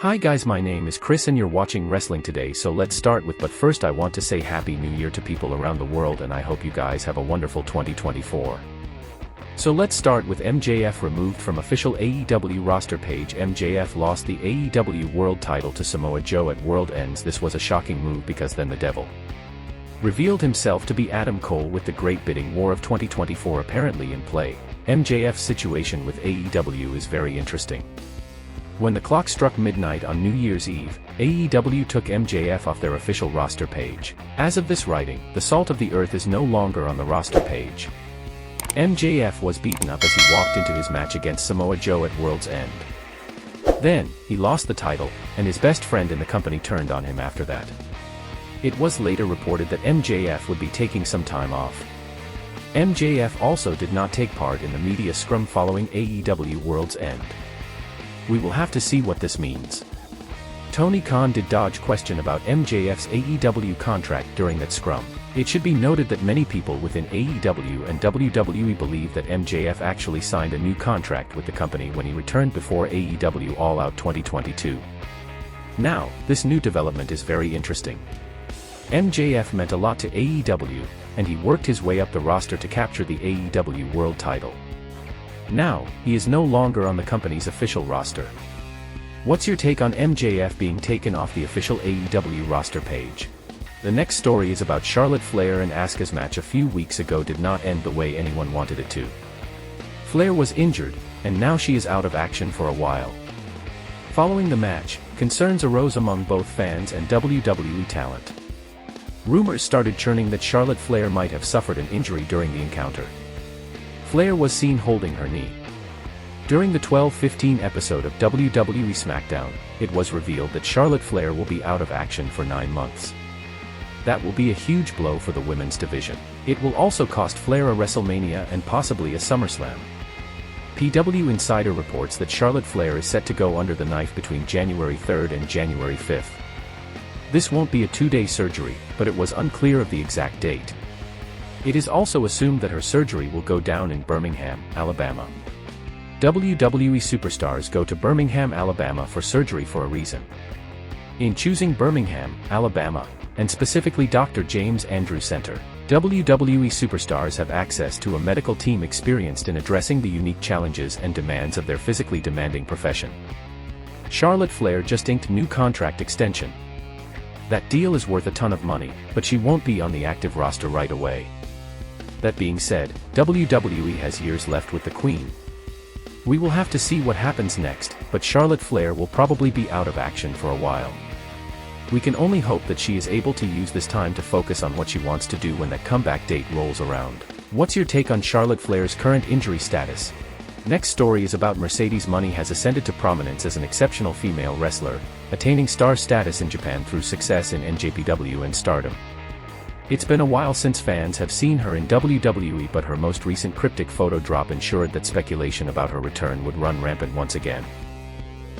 Hi guys, my name is Chris and you're watching Wrestling Today, so let's start with but first I want to say Happy New Year to people around the world and I hope you guys have a wonderful 2024. So let's start with MJF removed from official AEW roster page. MJF lost the AEW World title to Samoa Joe at World Ends. This was a shocking move because then the Devil revealed himself to be Adam Cole with the Great Bidding War of 2024 apparently in play. MJF's situation with AEW is very interesting. When the clock struck midnight on New Year's Eve, AEW took MJF off their official roster page. As of this writing, the Salt of the Earth is no longer on the roster page. MJF was beaten up as he walked into his match against Samoa Joe at World's End. Then, he lost the title, and his best friend in the company turned on him after that. It was later reported that MJF would be taking some time off. MJF also did not take part in the media scrum following AEW World's End. We will have to see what this means. Tony Khan did dodge question about MJF's AEW contract during that scrum. It should be noted that many people within AEW and WWE believe that MJF actually signed a new contract with the company when he returned before AEW All Out 2022. Now, this new development is very interesting. MJF meant a lot to AEW, and he worked his way up the roster to capture the AEW World title. Now, he is no longer on the company's official roster. What's your take on MJF being taken off the official AEW roster page? The next story is about Charlotte Flair and Asuka's match a few weeks ago did not end the way anyone wanted it to. Flair was injured, and now she is out of action for a while. Following the match, concerns arose among both fans and WWE talent. Rumors started churning that Charlotte Flair might have suffered an injury during the encounter. Flair was seen holding her knee. During the 12/15 episode of WWE SmackDown, it was revealed that Charlotte Flair will be out of action for 9 months. That will be a huge blow for the women's division. It will also cost Flair a WrestleMania and possibly a SummerSlam. PW Insider reports that Charlotte Flair is set to go under the knife between January 3rd and January 5th. This won't be a 2-day surgery, but it was unclear of the exact date. It is also assumed that her surgery will go down in Birmingham, Alabama. WWE superstars go to Birmingham, Alabama for surgery for a reason. In choosing Birmingham, Alabama, and specifically Dr. James Andrews Center, WWE superstars have access to a medical team experienced in addressing the unique challenges and demands of their physically demanding profession. Charlotte Flair just inked new contract extension. That deal is worth a ton of money, but she won't be on the active roster right away. That being said, WWE has years left with the Queen. We will have to see what happens next, but Charlotte Flair will probably be out of action for a while. We can only hope that she is able to use this time to focus on what she wants to do when that comeback date rolls around. What's your take on Charlotte Flair's current injury status? Next story is about Mercedes Moné has ascended to prominence as an exceptional female wrestler, attaining star status in Japan through success in NJPW and Stardom. It's been a while since fans have seen her in WWE, but her most recent cryptic photo drop ensured that speculation about her return would run rampant once again.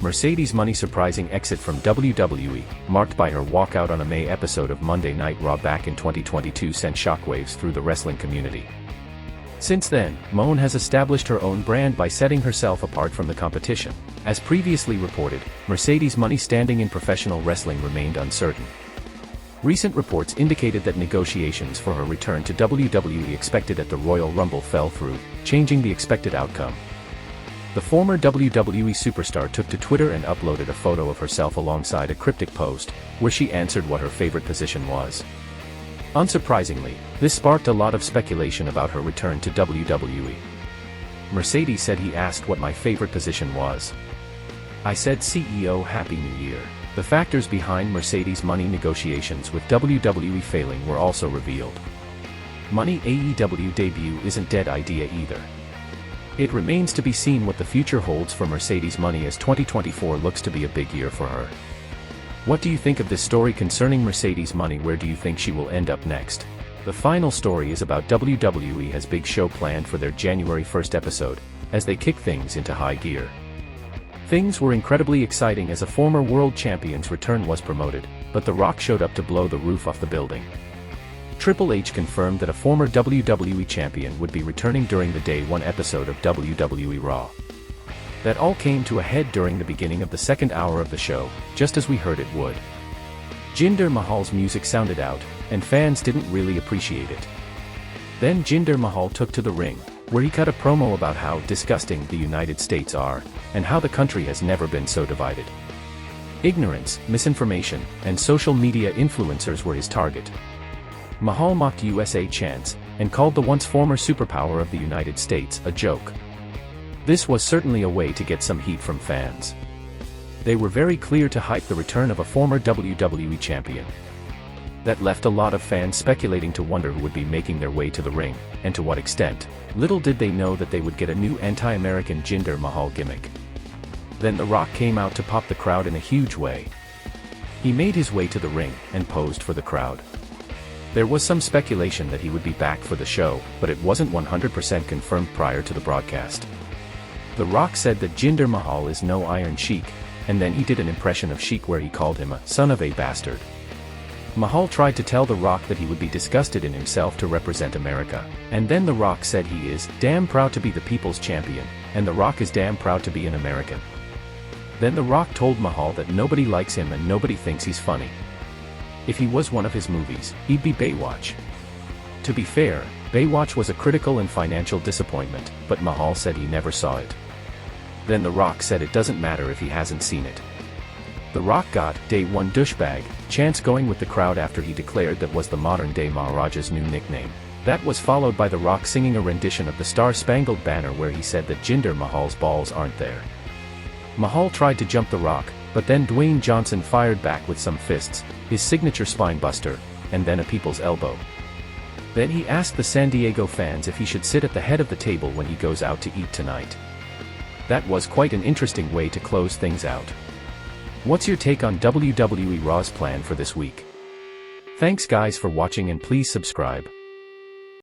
Mercedes Moné's surprising exit from WWE, marked by her walkout on a May episode of Monday Night Raw back in 2022, sent shockwaves through the wrestling community. Since then, Moné has established her own brand by setting herself apart from the competition. As previously reported, Mercedes Moné's standing in professional wrestling remained uncertain. Recent reports indicated that negotiations for her return to WWE expected at the Royal Rumble fell through, changing the expected outcome. The former WWE superstar took to Twitter and uploaded a photo of herself alongside a cryptic post, where she answered what her favorite position was. Unsurprisingly, this sparked a lot of speculation about her return to WWE. Mercedes said he asked what my favorite position was. I said CEO Happy New Year. The factors behind Mercedes Moné negotiations with WWE failing were also revealed. Moné AEW debut isn't dead idea either. It remains to be seen what the future holds for Mercedes Moné, as 2024 looks to be a big year for her. What do you think of this story concerning Mercedes Moné? Where do you think she will end up next? The final story is about WWE has big show planned for their January 1st episode, as they kick things into high gear. Things were incredibly exciting as a former world champion's return was promoted, but The Rock showed up to blow the roof off the building. Triple H confirmed that a former WWE champion would be returning during the Day 1 episode of WWE Raw. That all came to a head during the beginning of the second hour of the show, just as we heard it would. Jinder Mahal's music sounded out, and fans didn't really appreciate it. Then Jinder Mahal took to the ring, where he cut a promo about how disgusting the United States are, and how the country has never been so divided. Ignorance, misinformation, and social media influencers were his target. Mahal mocked USA chants, and called the once former superpower of the United States a joke. This was certainly a way to get some heat from fans. They were very clear to hype the return of a former WWE champion. That left a lot of fans speculating to wonder who would be making their way to the ring, and to what extent. Little did they know that they would get a new anti-American Jinder Mahal gimmick. Then The Rock came out to pop the crowd in a huge way. He made his way to the ring, and posed for the crowd. There was some speculation that he would be back for the show, but it wasn't 100% confirmed prior to the broadcast. The Rock said that Jinder Mahal is no Iron Sheik, and then he did an impression of Sheik where he called him a son of a bastard. Mahal tried to tell The Rock that he would be disgusted in himself to represent America, and then The Rock said he is damn proud to be the people's champion, and The Rock is damn proud to be an American. Then The Rock told Mahal that nobody likes him and nobody thinks he's funny. If he was one of his movies, he'd be Baywatch. To be fair, Baywatch was a critical and financial disappointment, but Mahal said he never saw it. Then The Rock said it doesn't matter if he hasn't seen it. The Rock got Day One douchebag chants going with the crowd after he declared that was the modern-day Maharaja's new nickname. That was followed by The Rock singing a rendition of the Star-Spangled Banner where he said that Jinder Mahal's balls aren't there. Mahal tried to jump The Rock, but then Dwayne Johnson fired back with some fists, his signature spine buster, and then a people's elbow. Then he asked the San Diego fans if he should sit at the head of the table when he goes out to eat tonight. That was quite an interesting way to close things out. What's your take on WWE Raw's plan for this week? Thanks guys for watching and please subscribe.